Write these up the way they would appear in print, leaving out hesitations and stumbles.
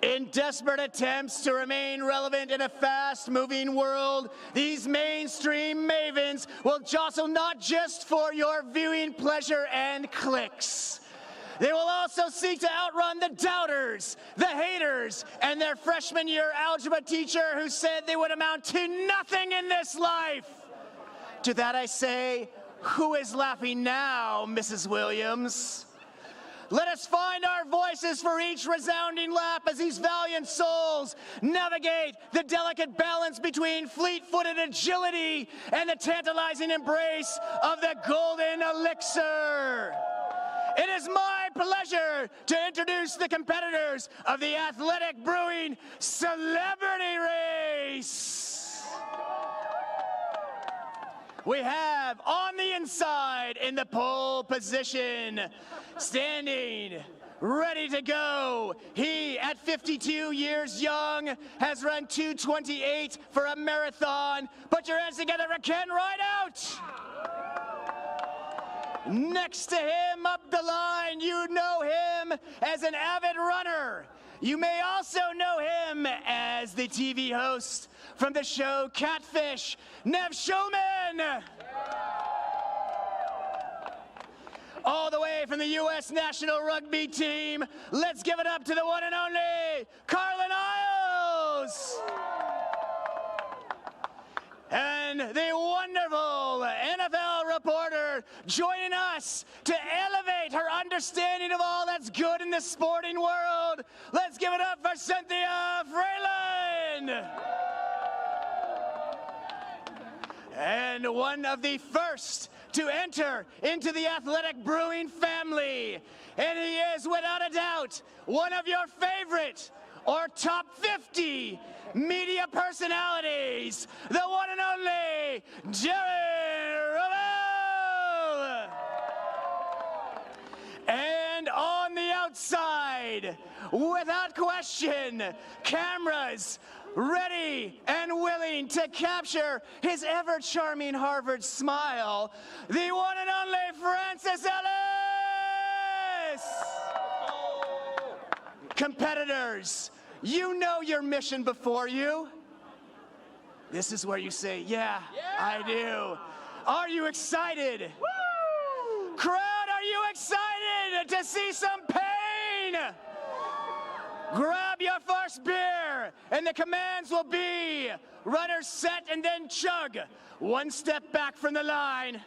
In desperate attempts to remain relevant in a fast-moving world, these mainstream mavens will jostle not just for your viewing pleasure and clicks. They will also seek to outrun the doubters, the haters, and their freshman year algebra teacher who said they would amount to nothing in this life. To that I say, who is laughing now, Mrs. Williams? Let us find our voices for each resounding lap as these valiant souls navigate the delicate balance between fleet-footed agility and the tantalizing embrace of the golden elixir. It is my pleasure to introduce the competitors of the Athletic Brewing Celebrity Race. We have on the inside in the pole position, standing, ready to go. He, at 52 years young, has run 2:28 for a marathon. Put your hands together for Ken Rideout. Next to him up the line, you know him as an avid runner. You may also know him as the TV host from the show Catfish, Schulman. All the way from the U.S. national rugby team, let's give it up to the one and only Carlin. And the wonderful NFL reporter joining us to elevate her understanding of all that's good in the sporting world. Let's give it up for Cynthia Frelund. And one of the first to enter into the Athletic Brewing family. And he is, without a doubt, one of your favorite or top 50 media personalities, the one and only Darren Rovell. And on the outside, without question, cameras ready and willing to capture his ever-charming Harvard smile, the one and only Francis Ellis! Competitors, you know your mission before you. This is where you say, yeah, I do. Are you excited? Woo! Crowd, are you excited to see some pain? Grab your first beer, and the commands will be runners set and then chug. One step back from the line.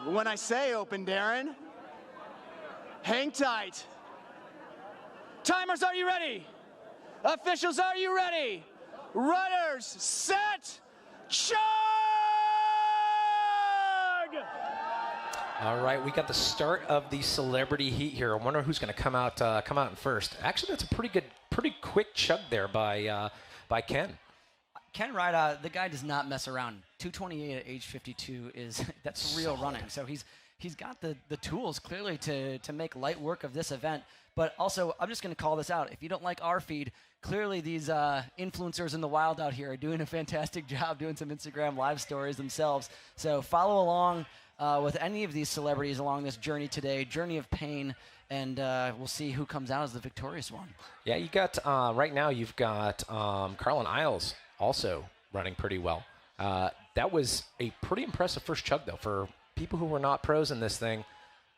When I say open, Darren, hang tight. Timers, are you ready? Officials, are you ready? Runners, set, chug! All right, we got the start of the celebrity heat here. I wonder who's going to come out in first. Actually, that's a pretty quick chug there by Ken. Ken Rideout, the guy does not mess around. 2:28 at age 52 that's real running. So he's got the tools clearly to make light work of this event. But also, I'm just going to call this out. If you don't like our feed, clearly these influencers in the wild out here are doing a fantastic job doing some Instagram live stories themselves. So follow along with any of these celebrities along this journey today, journey of pain, and we'll see who comes out as the victorious one. Yeah, you got right now you've got Carlin also running pretty well. That was a pretty impressive first chug, though, for people who were not pros in this thing.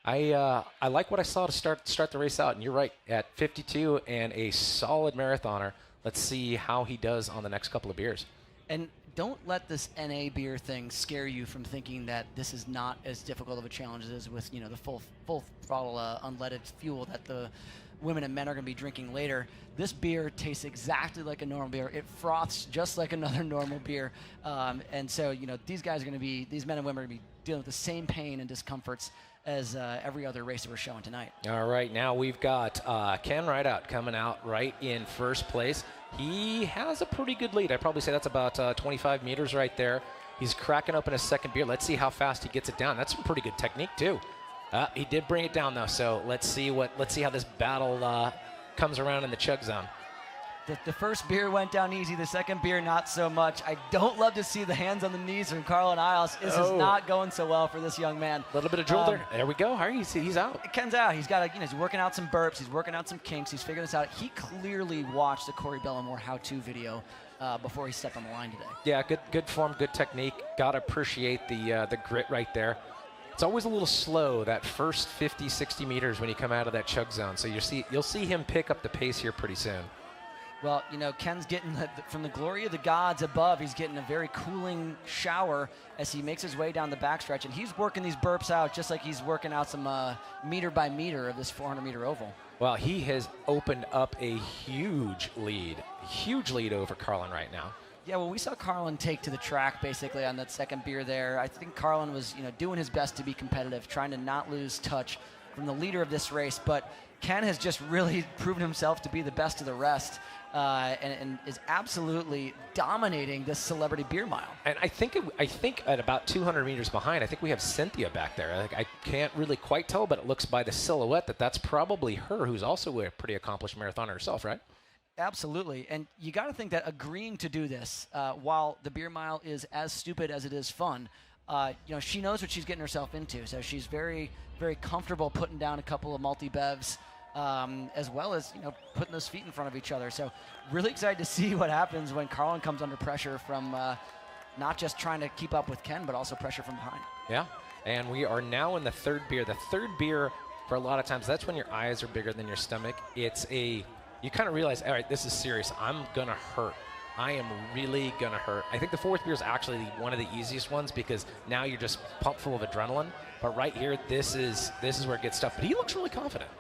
I like what I saw to start the race out, and you're right, at 52 and a solid marathoner. Let's see how he does on the next couple of beers. And don't let this NA beer thing scare you from thinking that this is not as difficult of a challenge as it is with, the full throttle unleaded fuel that the women and men are going to be drinking later. This beer tastes exactly like a normal beer. It froths just like another normal beer. And so, these men and women are going to be dealing with the same pain and discomforts as every other racer we're showing tonight. All right, now we've got Ken Rideout coming out right in first place. He has a pretty good lead. I'd probably say that's about 25 meters right there. He's cracking open his second beer. Let's see how fast he gets it down. That's some pretty good technique, too. He did bring it down, though, so let's see how this battle comes around in the Chug Zone. The first beer went down easy. The second beer, not so much. I don't love to see the hands on the knees from Carlin Isles. This is not going so well for this young man. A little bit of drool there. There we go. How are you? He's out. Ken's out. He's got he's working out some burps. He's working out some kinks. He's figuring this out. He clearly watched the Corey Bellamore how-to video before he stepped on the line today. Yeah, good form, good technique. Got to appreciate the grit right there. It's always a little slow, that first 50, 60 meters when you come out of that chug zone. So you'll see him pick up the pace here pretty soon. Well, Ken's getting from the glory of the gods above, he's getting a very cooling shower as he makes his way down the backstretch. And he's working these burps out just like he's working out some meter by meter of this 400-meter oval. Well, he has opened up a huge lead over Carlin right now. Yeah, well, we saw Carlin take to the track basically on that second beer there. I think Carlin was, doing his best to be competitive, trying to not lose touch from the leader of this race. But Ken has just really proven himself to be the best of the rest and is absolutely dominating this celebrity beer mile. And I think at about 200 meters behind, I think we have Cynthia back there. I can't really quite tell, but it looks by the silhouette that's probably her, who's also a pretty accomplished marathoner herself, right? Absolutely, and you got to think that agreeing to do this while the beer mile is as stupid as it is fun, she knows what she's getting herself into, so she's very, very comfortable putting down a couple of multi-bevs as well as, putting those feet in front of each other. So really excited to see what happens when Carlin comes under pressure from not just trying to keep up with Ken, but also pressure from behind. Yeah, and we are now in the third beer. The third beer, for a lot of times, that's when your eyes are bigger than your stomach. You kind of realize, all right, this is serious. I'm going to hurt. I am really going to hurt. I think the fourth beer is actually one of the easiest ones because now you're just pumped full of adrenaline. But right here, this is where it gets tough. But he looks really confident.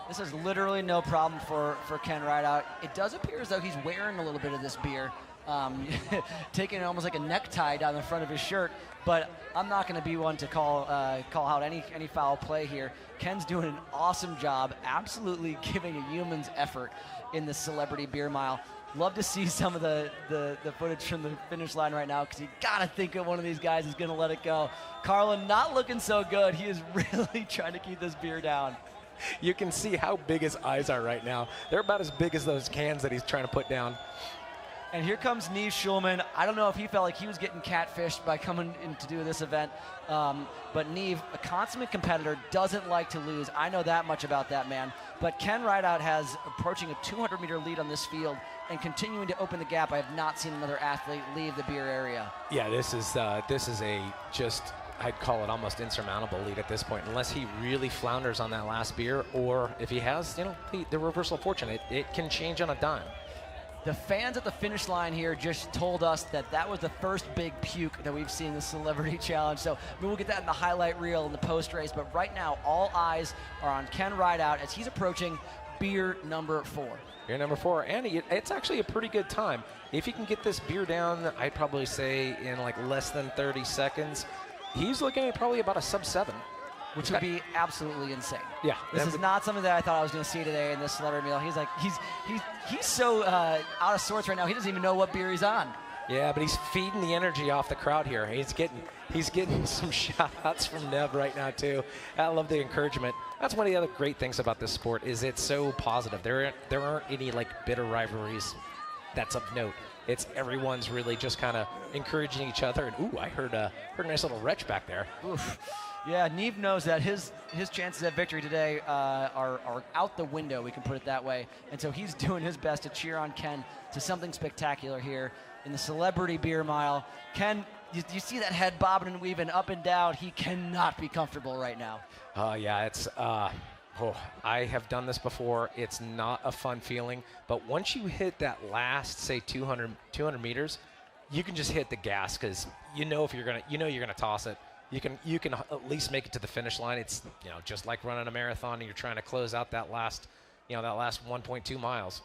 This is literally no problem for Ken Rideout. It does appear as though he's wearing a little bit of this beer, taking almost like a necktie down the front of his shirt. But I'm not going to be one to call out any foul play here. Ken's doing an awesome job, absolutely giving a human's effort in the celebrity beer mile. Love to see some of the footage from the finish line right now because you got to think that one of these guys is going to let it go. Carlin not looking so good. He is really trying to keep this beer down. You can see how big his eyes are right now. They're about as big as those cans that he's trying to put down. And here comes Neve Schulman. I don't know if he felt like he was getting catfished by coming in to do this event, but Neve, a consummate competitor, doesn't like to lose. I know that much about that man. But Ken Rideout has approaching a 200-meter lead on this field and continuing to open the gap. I have not seen another athlete leave the beer area. Yeah, this is I'd call it almost insurmountable lead at this point, unless he really flounders on that last beer, or if he has, the reversal of fortune. It can change on a dime. The fans at the finish line here just told us that was the first big puke that we've seen in the Celebrity Challenge. So we'll get that in the highlight reel in the post race. But right now, all eyes are on Ken Rideout as he's approaching beer number 4. Beer number 4, and it's actually a pretty good time. If you can get this beer down, I'd probably say in like less than 30 seconds, he's looking at probably about a sub-7. Which would be absolutely insane. Yeah. This is not something that I thought I was going to see today in this celebrity meal. He's so out of sorts right now. He doesn't even know what beer he's on. Yeah, but he's feeding the energy off the crowd here. He's getting some shout-outs from Nev right now, too. I love the encouragement. That's one of the other great things about this sport is it's so positive. There aren't any, bitter rivalries that's of note. It's everyone's really just kind of encouraging each other. And, ooh, I heard a nice little retch back there. Oof. Yeah, Neve knows that his chances at victory today are out the window, we can put it that way. And so he's doing his best to cheer on Ken to something spectacular here in the Celebrity Beer Mile. Ken, you see that head bobbing and weaving up and down. He cannot be comfortable right now. Yeah, it's I have done this before. It's not a fun feeling. But once you hit that last, say, 200 meters, you can just hit the gas because you're gonna toss it. You can at least make it to the finish line. It's just like running a marathon and you're trying to close out that last 1.2 miles.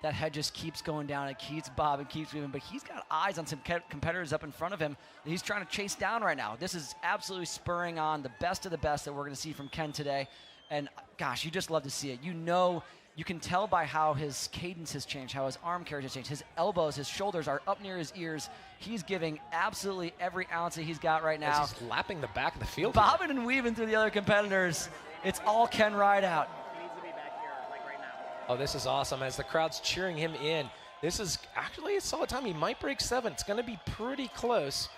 That head just keeps going down. It keeps bobbing, keeps moving. But he's got eyes on some competitors up in front of him that he's trying to chase down right now. This is absolutely spurring on the best of the best that we're going to see from Ken today. And gosh, you just love to see it. You can tell by how his cadence has changed, how his arm carriage has changed. His elbows, his shoulders are up near his ears. He's giving absolutely every ounce that he's got right now. As he's lapping the back of the field. Bobbing and weaving through the other competitors. It's all Ken Rideout. He needs to be back here, right now. Oh, this is awesome as the crowd's cheering him in. This is actually a solid time. He might break 7. It's going to be pretty close.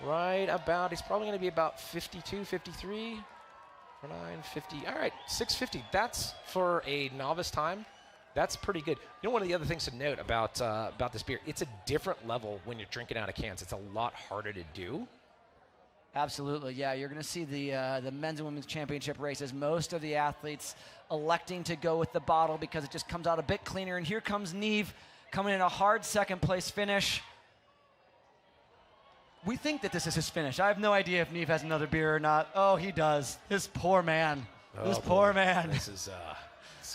Right about, he's probably going to be about 52, 53, 950. All right, 650. That's for a novice time. That's pretty good. You know, one of the other things to note about this beer, it's a different level when you're drinking out of cans. It's a lot harder to do. Absolutely, yeah. You're going to see the men's and women's championship races. Most of the athletes electing to go with the bottle because it just comes out a bit cleaner. And here comes Neve coming in a hard second-place finish. We think that this is his finish. I have no idea if Neve has another beer or not. Oh, he does. This poor man. Oh, this poor man. This is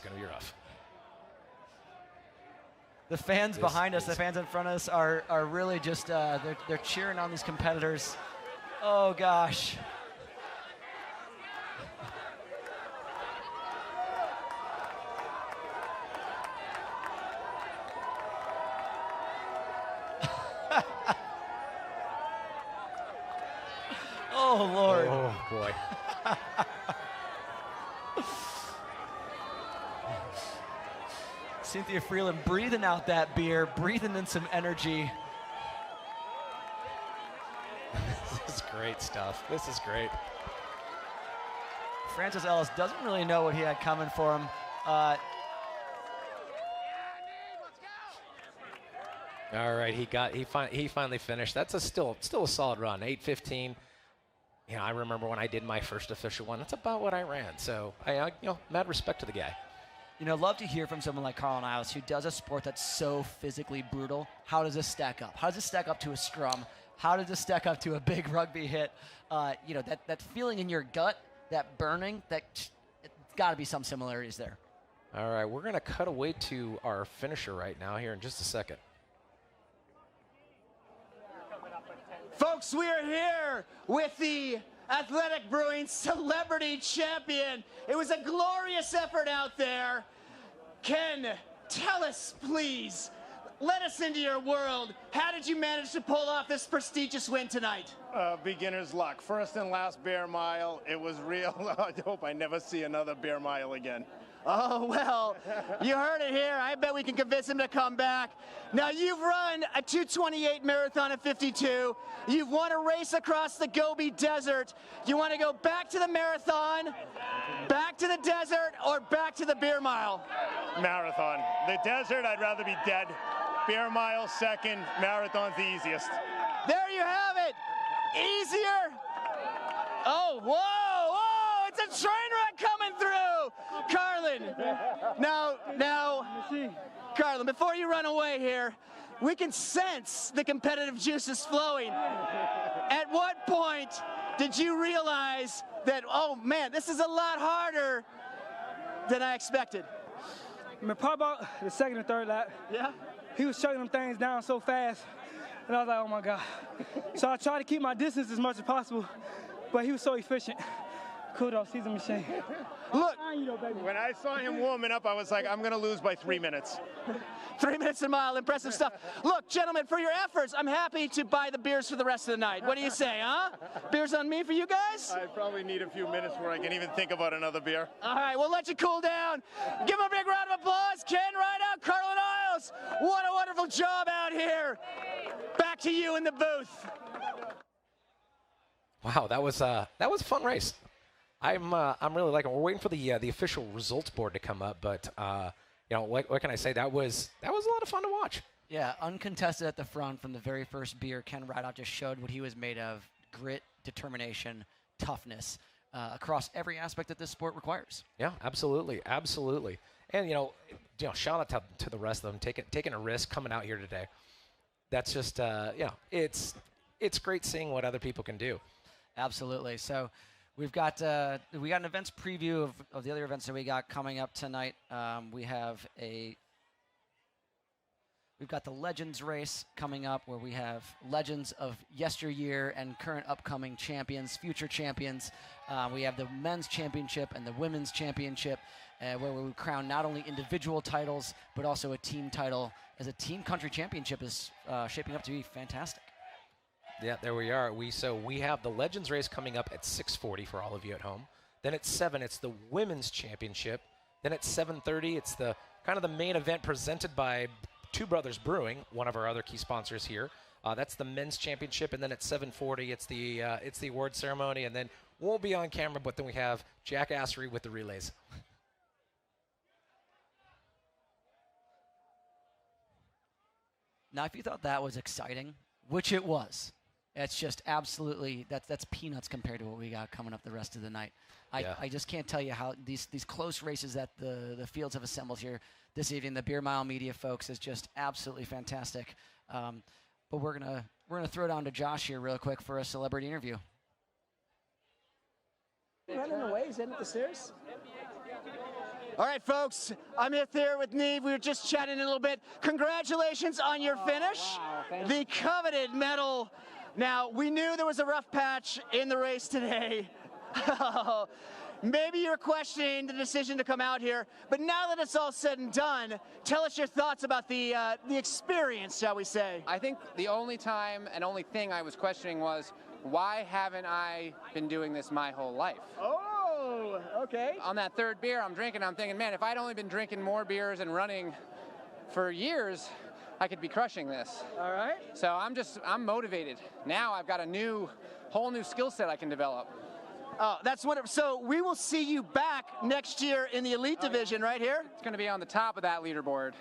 going to be rough. The fans behind us, the fans in front of us are really just, they're cheering on these competitors. Oh, gosh. Oh, Lord. Oh, boy. Cynthia Frelund breathing out that beer, breathing in some energy. This is great stuff. This is great. Francis Ellis doesn't really know what he had coming for him. All right, he finally finished. That's still a solid run. 8:15. You know, I remember when I did my first official one. That's about what I ran. So I mad respect to the guy. You know, love to hear from someone like Carlin Ellis who does a sport that's so physically brutal. How does this stack up? How does this stack up to a scrum? How does this stack up to a big rugby hit? You know, that feeling in your gut, that burning, it's got to be some similarities there. All right, we're going to cut away to our finisher right now here in just a second. Folks, we are here with the Athletic Brewing Celebrity Champion. It was a glorious effort out there. Ken, tell us, please, let us into your world. How did you manage to pull off this prestigious win tonight? Beginner's luck. First and last bear mile. It was real. I hope I never see another bear mile again. Oh, well, you heard it here. I bet we can convince him to come back. Now, you've run a 2:28 marathon at 52. You've won a race across the Gobi Desert. You want to go back to the marathon, back to the desert, or back to the beer mile? Marathon. The desert, I'd rather be dead. Bear mile second. Marathon's the easiest. There you have it. Easier. Oh, whoa, whoa, it's a train wreck coming through. Carlin, now, Carlin, before you run away here, we can sense the competitive juices flowing. At what point did you realize that, oh man, this is a lot harder than I expected? I mean, probably about the second or third lap. Yeah? He was chugging them things down so fast, and I was like, oh my God. So I tried to keep my distance as much as possible, but he was so efficient. Kudos, he's a machine. Look, when I saw him warming up, I was like, I'm going to lose by 3 minutes. 3 minutes a mile, impressive stuff. Look, gentlemen, for your efforts, I'm happy to buy the beers for the rest of the night. What do you say, huh? Beers on me for you guys? I probably need a few minutes where I can even think about another beer. All right, we'll let you cool down. Give him a big round of applause. Ken, Rideout, Carlin Isles. What a wonderful job out here. Back to you in the booth. Wow, that was a fun race. I'm really liking it. We're waiting for the official results board to come up, but you know, what can I say? That was a lot of fun to watch. Yeah, uncontested at the front from the very first beer. Ken Rideout just showed what he was made of: grit, determination, toughness, across every aspect that this sport requires. Yeah, absolutely, absolutely. And you know, shout out to the rest of them taking a risk coming out here today. That's just it's great seeing what other people can do. Absolutely. So we've got an events preview of the other events that we got coming up tonight. We've got the Legends race coming up, where we have legends of yesteryear and current upcoming champions, future champions. We have the men's championship and the women's championship, where we crown not only individual titles but also a team title, as a team country championship is shaping up to be fantastic. Yeah, there we are. We have the Legends race coming up at 6:40 for all of you at home. Then at 7, it's the Women's Championship. Then at 7:30, it's the kind of the main event presented by Two Brothers Brewing, one of our other key sponsors here. That's the men's championship, and then at 7:40, it's the award ceremony, and then we'll be on camera, but then we have Jackassery with the relays. Now, if you thought that was exciting, which it was, it's just absolutely, that's peanuts compared to what we got coming up the rest of the night. I just can't tell you how these close races that the fields have assembled here this evening. The Beer Mile Media folks is just absolutely fantastic. But we're gonna throw down to Josh here real quick for a celebrity interview. Running away, he's heading up the stairs. All right, folks, I'm here with Neve. We were just chatting a little bit. Congratulations on your finish. Wow, the coveted medal. Now, we knew there was a rough patch in the race today. Maybe you're questioning the decision to come out here, but now that it's all said and done, tell us your thoughts about the experience, shall we say. I think the only time and only thing I was questioning was, why haven't I been doing this my whole life? Oh, okay. On that third beer I'm drinking, I'm thinking, man, if I'd only been drinking more beers and running for years, I could be crushing this. All right. So I'm motivated. Now I've got a whole new skill set I can develop. Oh, that's what. So we will see you back next year in the elite division, right here. It's going to be on the top of that leaderboard,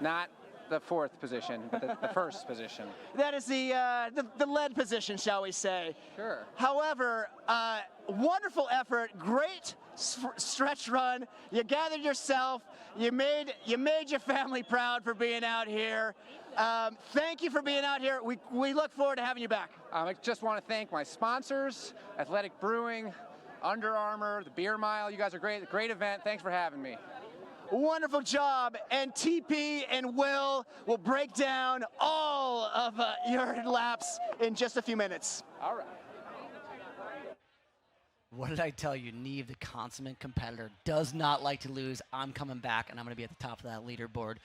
not the fourth position, but the first position. That is the lead position, shall we say? Sure. However, wonderful effort, great stretch run. You gathered yourself. You made your family proud for being out here. Thank you for being out here. We look forward to having you back. I just want to thank my sponsors, Athletic Brewing, Under Armour, the Beer Mile. You guys are great. Great event. Thanks for having me. Wonderful job. And TP and Will break down all of your laps in just a few minutes. All right. What did I tell you? Neve, the consummate competitor, does not like to lose. I'm coming back, and I'm going to be at the top of that leaderboard.